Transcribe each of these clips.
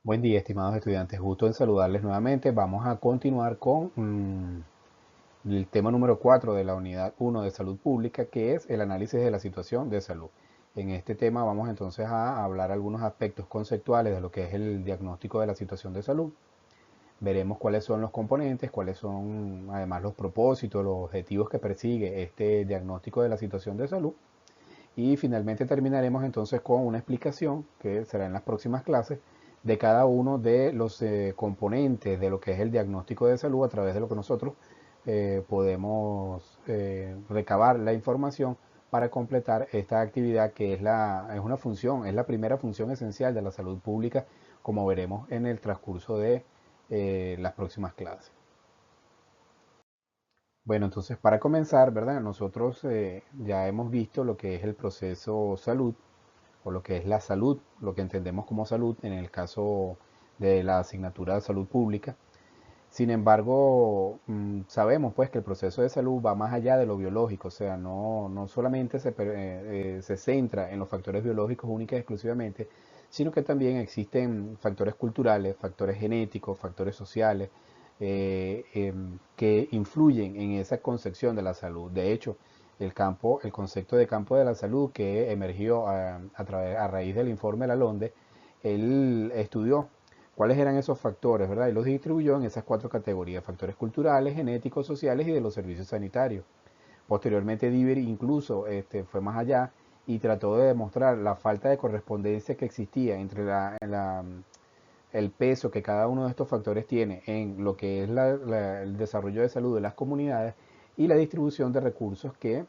Buen día, estimados estudiantes. Gusto en saludarles nuevamente. Vamos a continuar con el tema número 4 de la unidad 1 de salud pública, que es el análisis de la situación de salud. En este tema vamos entonces a hablar algunos aspectos conceptuales de lo que es el diagnóstico de la situación de salud. Veremos cuáles son los componentes, cuáles son además los propósitos, los objetivos que persigue este diagnóstico de la situación de salud. Y finalmente terminaremos entonces con una explicación, que será en las próximas clases, de cada uno de los componentes de lo que es el diagnóstico de salud a través de lo que nosotros podemos recabar la información para completar esta actividad que es una función, es la primera función esencial de la salud pública, como veremos en el transcurso de las próximas clases. Bueno, entonces para comenzar, ¿verdad? Nosotros ya hemos visto lo que es el proceso salud o lo que es la salud, lo que entendemos como salud en el caso de la asignatura de salud pública. Sin embargo, sabemos pues que el proceso de salud va más allá de lo biológico, o sea, no solamente se centra en los factores biológicos únicos y exclusivamente, sino que también existen factores culturales, factores genéticos, factores sociales, que influyen en esa concepción de la salud. De hecho, el concepto de campo de la salud que emergió a raíz del informe Lalonde, él estudió cuáles eran esos factores, ¿verdad? Y los distribuyó en esas cuatro categorías: factores culturales, genéticos, sociales y de los servicios sanitarios. Posteriormente, Diver incluso fue más allá y trató de demostrar la falta de correspondencia que existía entre el peso que cada uno de estos factores tiene en lo que es el desarrollo de salud de las comunidades y la distribución de recursos que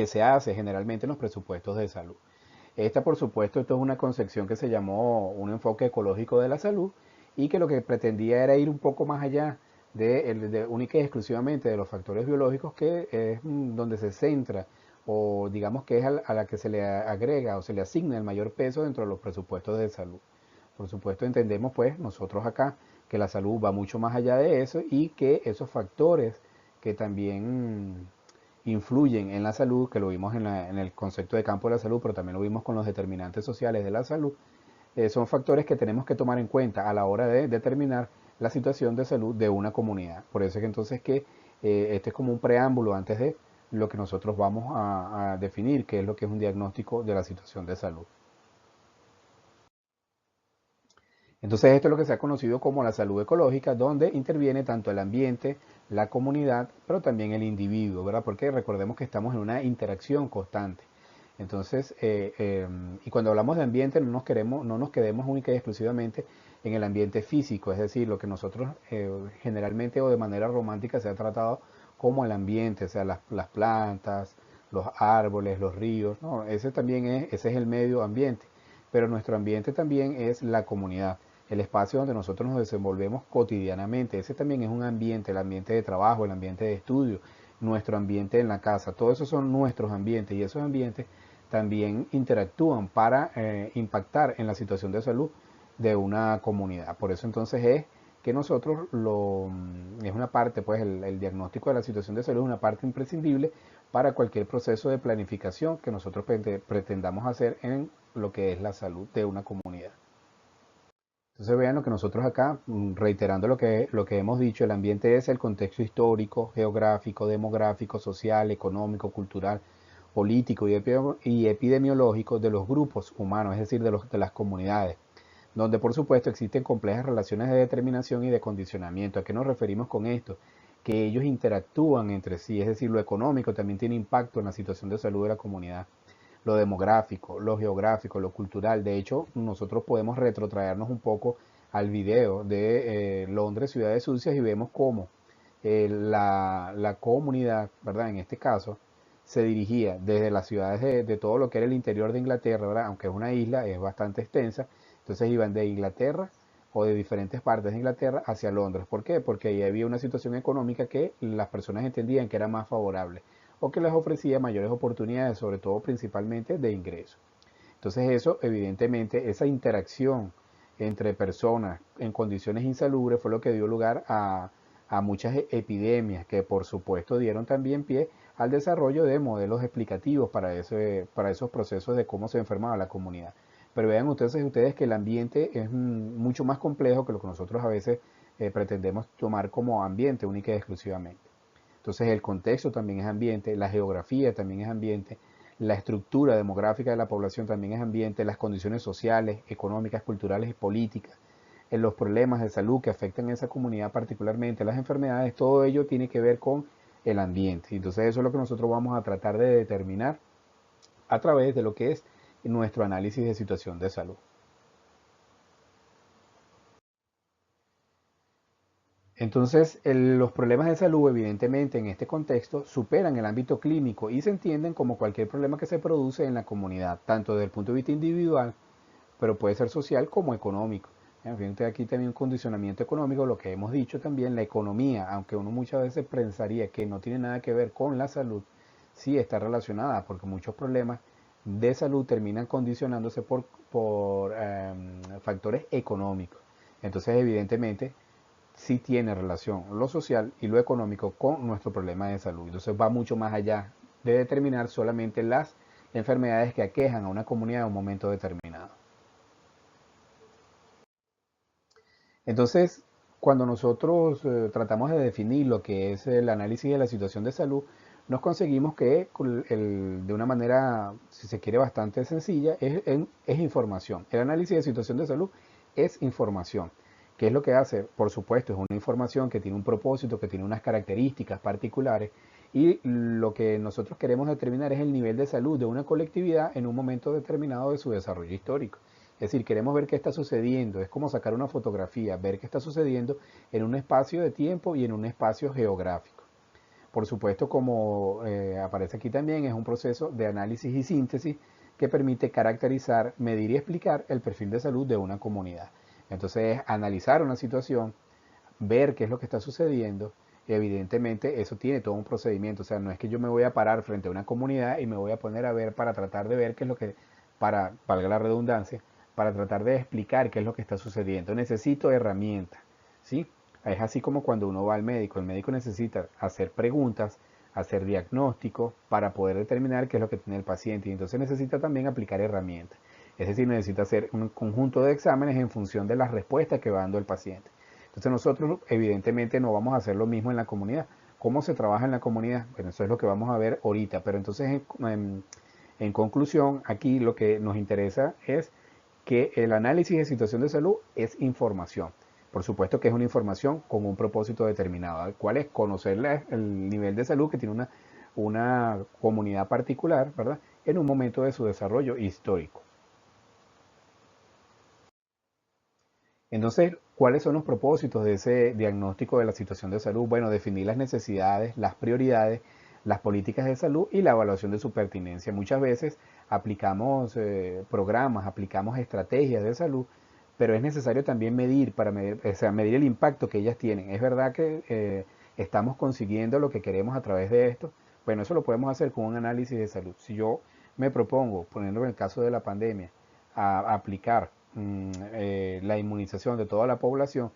se hace generalmente en los presupuestos de salud. Esta, por supuesto, esto es una concepción que se llamó un enfoque ecológico de la salud y que lo que pretendía era ir un poco más allá de única y exclusivamente de los factores biológicos, que es donde se centra o digamos que es a la que se le agrega o se le asigna el mayor peso dentro de los presupuestos de salud. Por supuesto, entendemos pues nosotros acá que la salud va mucho más allá de eso y que esos factores que también influyen en la salud, que lo vimos en el concepto de campo de la salud, pero también lo vimos con los determinantes sociales de la salud, son factores que tenemos que tomar en cuenta a la hora de determinar la situación de salud de una comunidad. Por eso es que entonces que este es como un preámbulo antes de lo que nosotros vamos a definir, que es lo que es un diagnóstico de la situación de salud. Entonces esto es lo que se ha conocido como la salud ecológica, donde interviene tanto el ambiente, la comunidad, pero también el individuo, ¿verdad? Porque recordemos que estamos en una interacción constante. Entonces, y cuando hablamos de ambiente no nos quedemos única y exclusivamente en el ambiente físico, es decir, lo que nosotros generalmente o de manera romántica se ha tratado como el ambiente, o sea, las plantas, los árboles, los ríos, ¿no? Ese es el medio ambiente, pero nuestro ambiente también es la comunidad, el espacio donde nosotros nos desenvolvemos cotidianamente. Ese también es un ambiente, el ambiente de trabajo, el ambiente de estudio, nuestro ambiente en la casa. Todo eso son nuestros ambientes y esos ambientes también interactúan para impactar en la situación de salud de una comunidad. Por eso entonces es que es una parte, pues el diagnóstico de la situación de salud es una parte imprescindible para cualquier proceso de planificación que nosotros pretendamos hacer en lo que es la salud de una comunidad. Entonces vean lo que nosotros acá, reiterando lo que hemos dicho, el ambiente es el contexto histórico, geográfico, demográfico, social, económico, cultural, político y epidemiológico de los grupos humanos, es decir, de las comunidades, donde por supuesto existen complejas relaciones de determinación y de condicionamiento. ¿A qué nos referimos con esto? Que ellos interactúan entre sí, es decir, lo económico también tiene impacto en la situación de salud de la comunidad, lo demográfico, lo geográfico, lo cultural. De hecho, nosotros podemos retrotraernos un poco al video de Londres, Ciudades Sucias, y vemos cómo la comunidad, ¿verdad? En este caso, se dirigía desde las ciudades de todo lo que era el interior de Inglaterra, ¿verdad? Aunque es una isla, es bastante extensa. Entonces iban de Inglaterra o de diferentes partes de Inglaterra hacia Londres. ¿Por qué? Porque ahí había una situación económica que las personas entendían que era más favorable o que les ofrecía mayores oportunidades, sobre todo principalmente de ingreso. Entonces eso, evidentemente, esa interacción entre personas en condiciones insalubres fue lo que dio lugar a muchas epidemias que por supuesto dieron también pie al desarrollo de modelos explicativos para esos procesos de cómo se enfermaba la comunidad. Pero vean ustedes que el ambiente es mucho más complejo que lo que nosotros a veces pretendemos tomar como ambiente única y exclusivamente. Entonces el contexto también es ambiente, la geografía también es ambiente, la estructura demográfica de la población también es ambiente, las condiciones sociales, económicas, culturales y políticas, los problemas de salud que afectan a esa comunidad particularmente, las enfermedades, todo ello tiene que ver con el ambiente. Entonces eso es lo que nosotros vamos a tratar de determinar a través de lo que es nuestro análisis de situación de salud. Entonces, los problemas de salud, evidentemente, en este contexto, superan el ámbito clínico y se entienden como cualquier problema que se produce en la comunidad, tanto desde el punto de vista individual, pero puede ser social como económico. Fíjate aquí también un condicionamiento económico, lo que hemos dicho también, la economía, aunque uno muchas veces pensaría que no tiene nada que ver con la salud, sí está relacionada, porque muchos problemas de salud terminan condicionándose por factores económicos. Entonces, evidentemente, sí tiene relación lo social y lo económico con nuestro problema de salud. Entonces va mucho más allá de determinar solamente las enfermedades que aquejan a una comunidad en un momento determinado. Entonces, cuando nosotros tratamos de definir lo que es el análisis de la situación de salud, nos conseguimos que de una manera, si se quiere, bastante sencilla, es información. El análisis de situación de salud es información. ¿Qué es lo que hace? Por supuesto, es una información que tiene un propósito, que tiene unas características particulares y lo que nosotros queremos determinar es el nivel de salud de una colectividad en un momento determinado de su desarrollo histórico. Es decir, queremos ver qué está sucediendo, es como sacar una fotografía, ver qué está sucediendo en un espacio de tiempo y en un espacio geográfico. Por supuesto, como aparece aquí también, es un proceso de análisis y síntesis que permite caracterizar, medir y explicar el perfil de salud de una comunidad. Entonces, es analizar una situación, ver qué es lo que está sucediendo, y evidentemente eso tiene todo un procedimiento, o sea, no es que yo me voy a parar frente a una comunidad y me voy a poner a ver para tratar de ver qué es lo que, para, valga la redundancia, para tratar de explicar qué es lo que está sucediendo. Necesito herramientas, ¿sí? Es así como cuando uno va al médico, el médico necesita hacer preguntas, hacer diagnósticos para poder determinar qué es lo que tiene el paciente y entonces necesita también aplicar herramientas. Es decir, necesita hacer un conjunto de exámenes en función de las respuestas que va dando el paciente. Entonces nosotros evidentemente no vamos a hacer lo mismo en la comunidad. ¿Cómo se trabaja en la comunidad? Bueno, eso es lo que vamos a ver ahorita. Pero entonces en conclusión, aquí lo que nos interesa es que el análisis de situación de salud es información. Por supuesto que es una información con un propósito determinado. ¿Cuál es? Conocer el nivel de salud que tiene una comunidad particular, ¿verdad? En un momento de su desarrollo histórico. Entonces, ¿cuáles son los propósitos de ese diagnóstico de la situación de salud? Bueno, definir las necesidades, las prioridades, las políticas de salud y la evaluación de su pertinencia. Muchas veces aplicamos programas, aplicamos estrategias de salud, pero es necesario también medir para medir, o sea, medir el impacto que ellas tienen. Es verdad que estamos consiguiendo lo que queremos a través de esto. Bueno, eso lo podemos hacer con un análisis de salud. Si yo me propongo, poniendo en el caso de la pandemia, a aplicar la inmunización de toda la población,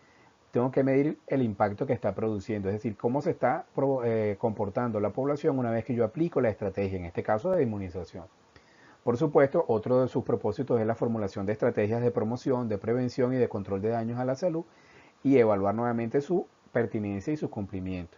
tengo que medir el impacto que está produciendo, es decir, cómo se está comportando la población una vez que yo aplico la estrategia, en este caso de inmunización. Por supuesto, otro de sus propósitos es la formulación de estrategias de promoción, de prevención y de control de daños a la salud y evaluar nuevamente su pertinencia y su cumplimiento.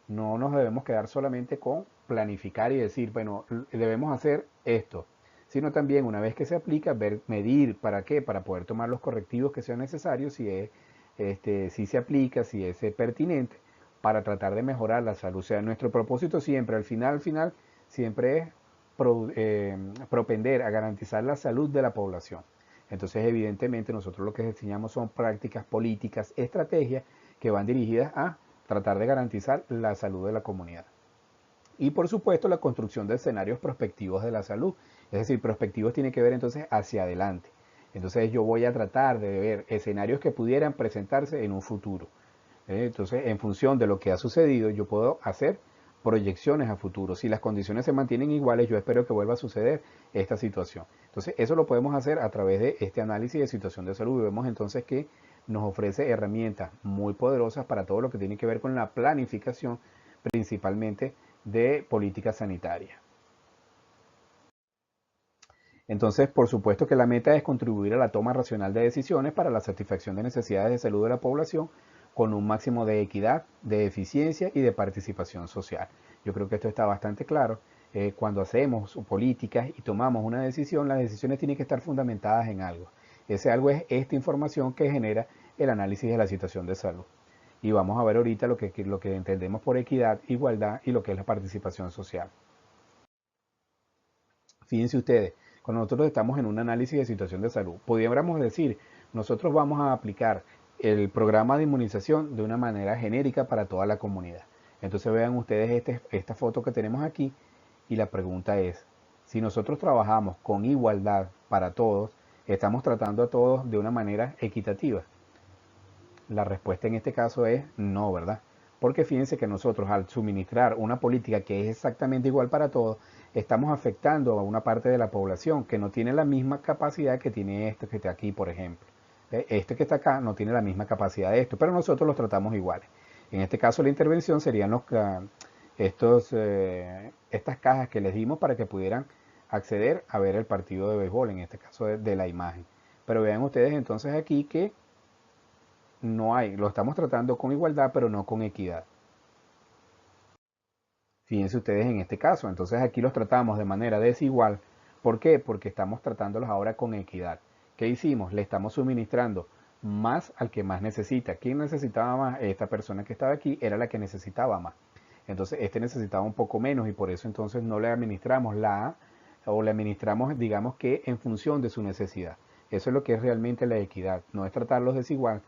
No nos debemos quedar solamente con planificar y decir, bueno, debemos hacer esto, sino también una vez que se aplica, ver, medir para qué, para poder tomar los correctivos que sean necesarios, si se aplica, si es pertinente, para tratar de mejorar la salud. O sea, nuestro propósito siempre, al final, siempre es propender a garantizar la salud de la población. Entonces, evidentemente, nosotros lo que diseñamos son prácticas políticas, estrategias que van dirigidas a tratar de garantizar la salud de la comunidad. Y por supuesto la construcción de escenarios prospectivos de la salud. Es decir, prospectivos tiene que ver entonces hacia adelante. Entonces yo voy a tratar de ver escenarios que pudieran presentarse en un futuro. Entonces, en función de lo que ha sucedido, yo puedo hacer proyecciones a futuro. Si las condiciones se mantienen iguales, yo espero que vuelva a suceder esta situación. Entonces, eso lo podemos hacer a través de este análisis de situación de salud. Y vemos entonces que nos ofrece herramientas muy poderosas para todo lo que tiene que ver con la planificación, principalmente de política sanitaria. Entonces, por supuesto que la meta es contribuir a la toma racional de decisiones para la satisfacción de necesidades de salud de la población con un máximo de equidad, de eficiencia y de participación social. Yo creo que esto está bastante claro. Cuando hacemos políticas y tomamos una decisión, las decisiones tienen que estar fundamentadas en algo. Ese algo es esta información que genera el análisis de la situación de salud. Y vamos a ver ahorita lo que entendemos por equidad, igualdad y lo que es la participación social. Fíjense ustedes, cuando nosotros estamos en un análisis de situación de salud, podríamos decir, nosotros vamos a aplicar el programa de inmunización de una manera genérica para toda la comunidad. Entonces vean ustedes esta foto que tenemos aquí y la pregunta es, si nosotros trabajamos con igualdad para todos, ¿estamos tratando a todos de una manera equitativa? La respuesta en este caso es no, ¿verdad? Porque fíjense que nosotros al suministrar una política que es exactamente igual para todos, estamos afectando a una parte de la población que no tiene la misma capacidad que tiene este que está aquí, por ejemplo. Este que está acá no tiene la misma capacidad de esto, pero nosotros los tratamos iguales. En este caso la intervención serían estas cajas que les dimos para que pudieran acceder a ver el partido de béisbol, en este caso de la imagen. Pero vean ustedes entonces aquí que no hay, lo estamos tratando con igualdad, pero no con equidad. Fíjense ustedes en este caso, entonces aquí los tratamos de manera desigual. ¿Por qué? Porque estamos tratándolos ahora con equidad. ¿Qué hicimos? Le estamos suministrando más al que más necesita. ¿Quién necesitaba más? Esta persona que estaba aquí era la que necesitaba más. Entonces este necesitaba un poco menos y por eso entonces no le administramos la A o le administramos, digamos que en función de su necesidad. Eso es lo que es realmente la equidad. No es tratarlos desigual,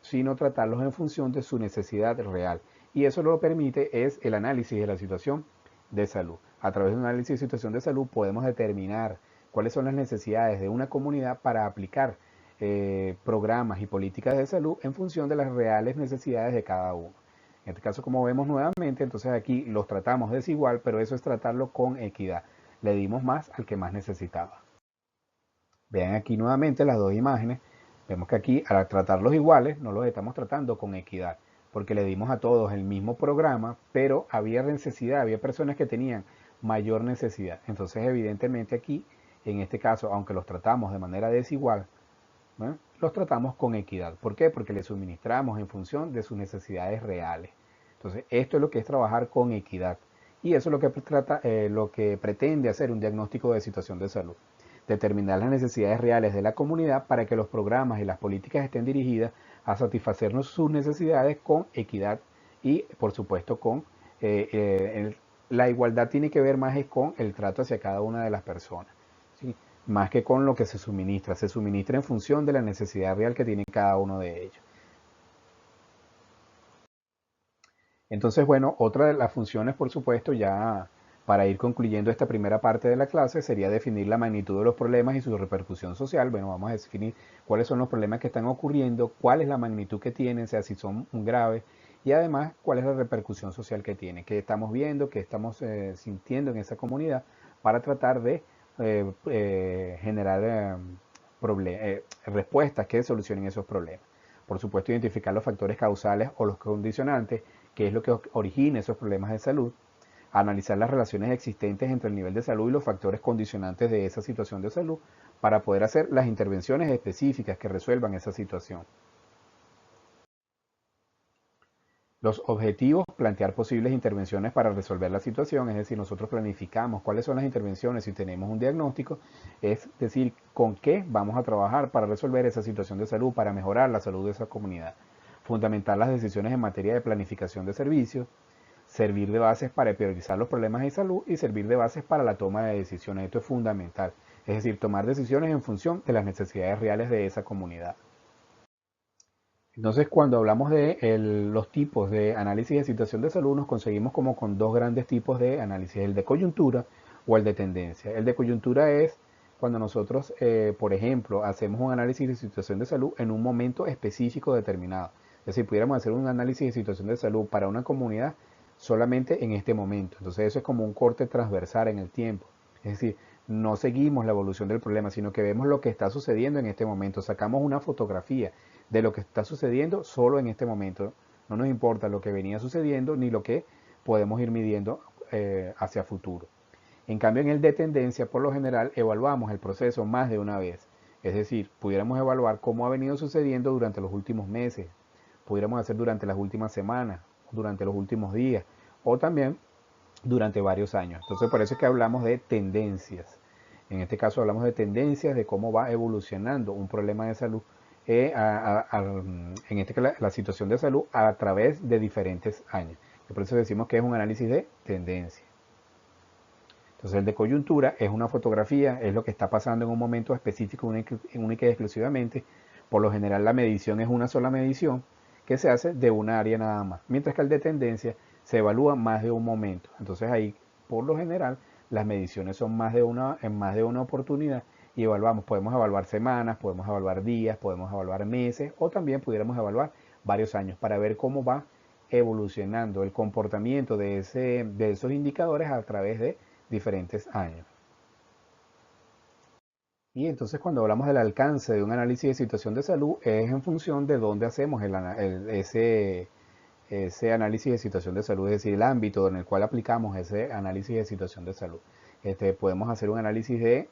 sino tratarlos en función de su necesidad real. Y eso lo permite es el análisis de la situación de salud. A través de un análisis de situación de salud podemos determinar cuáles son las necesidades de una comunidad para aplicar programas y políticas de salud en función de las reales necesidades de cada uno. En este caso, como vemos nuevamente, entonces aquí los tratamos desigual, pero eso es tratarlo con equidad. Le dimos más al que más necesitaba. Vean aquí nuevamente las dos imágenes. Vemos que aquí al tratarlos iguales no los estamos tratando con equidad, porque le dimos a todos el mismo programa, pero había necesidad, había personas que tenían mayor necesidad. Entonces evidentemente aquí, en este caso, aunque los tratamos de manera desigual, ¿no?, los tratamos con equidad. ¿Por qué? Porque les suministramos en función de sus necesidades reales. Entonces esto es lo que es trabajar con equidad. Y eso es lo que pretende hacer un diagnóstico de situación de salud. Determinar las necesidades reales de la comunidad para que los programas y las políticas estén dirigidas a satisfacernos sus necesidades con equidad y, por supuesto, con la igualdad tiene que ver más es con el trato hacia cada una de las personas, ¿sí?, más que con lo que se suministra. Se suministra en función de la necesidad real que tiene cada uno de ellos. Entonces, bueno, otra de las funciones, por supuesto, ya para ir concluyendo esta primera parte de la clase, sería definir la magnitud de los problemas y su repercusión social. Bueno, vamos a definir cuáles son los problemas que están ocurriendo, cuál es la magnitud que tienen, o sea, si son graves, y además cuál es la repercusión social que tienen, qué estamos viendo, qué estamos sintiendo en esa comunidad, para tratar de generar respuestas que solucionen esos problemas. Por supuesto, identificar los factores causales o los condicionantes, que es lo que origina esos problemas de salud, analizar las relaciones existentes entre el nivel de salud y los factores condicionantes de esa situación de salud para poder hacer las intervenciones específicas que resuelvan esa situación. Los objetivos, plantear posibles intervenciones para resolver la situación, es decir, nosotros planificamos cuáles son las intervenciones si tenemos un diagnóstico, es decir, con qué vamos a trabajar para resolver esa situación de salud, para mejorar la salud de esa comunidad. Fundamentar las decisiones en materia de planificación de servicios, servir de bases para priorizar los problemas de salud y servir de bases para la toma de decisiones. Esto es fundamental, es decir, tomar decisiones en función de las necesidades reales de esa comunidad. Entonces, cuando hablamos de los tipos de análisis de situación de salud, nos conseguimos como con dos grandes tipos de análisis, el de coyuntura o el de tendencia. El de coyuntura es cuando nosotros, por ejemplo, hacemos un análisis de situación de salud en un momento específico determinado. Es decir, pudiéramos hacer un análisis de situación de salud para una comunidad solamente en este momento. Entonces, eso es como un corte transversal en el tiempo. Es decir, no seguimos la evolución del problema, sino que vemos lo que está sucediendo en este momento. Sacamos una fotografía de lo que está sucediendo solo en este momento. No nos importa lo que venía sucediendo ni lo que podemos ir midiendo hacia futuro. En cambio, en el de tendencia, por lo general, evaluamos el proceso más de una vez. Es decir, pudiéramos evaluar cómo ha venido sucediendo durante los últimos meses, pudiéramos hacer durante las últimas semanas, durante los últimos días, o también durante varios años. Entonces, por eso es que hablamos de tendencias. En este caso hablamos de tendencias, de cómo va evolucionando un problema de salud, en este caso la situación de salud a través de diferentes años. Y por eso decimos que es un análisis de tendencia. Entonces el de coyuntura es una fotografía, es lo que está pasando en un momento específico, única y exclusivamente. Por lo general la medición es una sola medición que se hace de una área nada más, mientras que el de tendencia se evalúa más de un momento. Entonces ahí, por lo general, las mediciones son en más de una oportunidad y evaluamos, podemos evaluar semanas, podemos evaluar días, podemos evaluar meses o también pudiéramos evaluar varios años para ver cómo va evolucionando el comportamiento de esos indicadores a través de diferentes años. Y entonces cuando hablamos del alcance de un análisis de situación de salud es en función de dónde hacemos ese análisis de situación de salud, es decir, el ámbito en el cual aplicamos ese análisis de situación de salud. Podemos hacer un análisis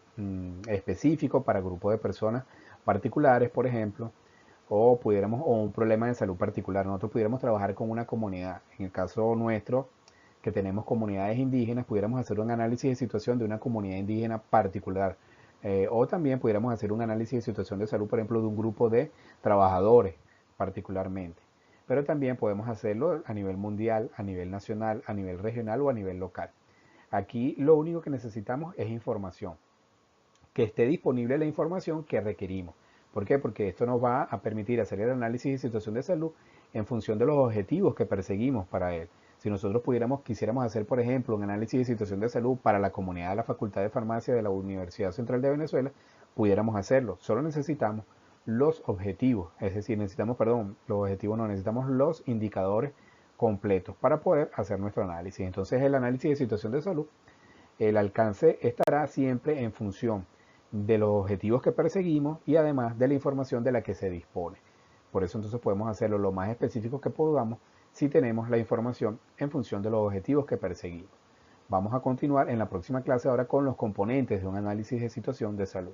específico para grupos de personas particulares, por ejemplo, o un problema de salud particular. Nosotros pudiéramos trabajar con una comunidad. En el caso nuestro, que tenemos comunidades indígenas, pudiéramos hacer un análisis de situación de una comunidad indígena particular. O también pudiéramos hacer un análisis de situación de salud, por ejemplo, de un grupo de trabajadores particularmente. Pero también podemos hacerlo a nivel mundial, a nivel nacional, a nivel regional o a nivel local. Aquí lo único que necesitamos es información, que esté disponible la información que requerimos. ¿Por qué? Porque esto nos va a permitir hacer el análisis de situación de salud en función de los objetivos que perseguimos para él. Si nosotros quisiéramos hacer, por ejemplo, un análisis de situación de salud para la comunidad de la Facultad de Farmacia de la Universidad Central de Venezuela, pudiéramos hacerlo. Solo necesitamos los objetivos, es decir, los objetivos no, necesitamos los indicadores completos para poder hacer nuestro análisis. Entonces, el análisis de situación de salud, el alcance estará siempre en función de los objetivos que perseguimos y además de la información de la que se dispone. Por eso entonces podemos hacerlo lo más específico que podamos si tenemos la información en función de los objetivos que perseguimos. Vamos a continuar en la próxima clase ahora con los componentes de un análisis de situación de salud.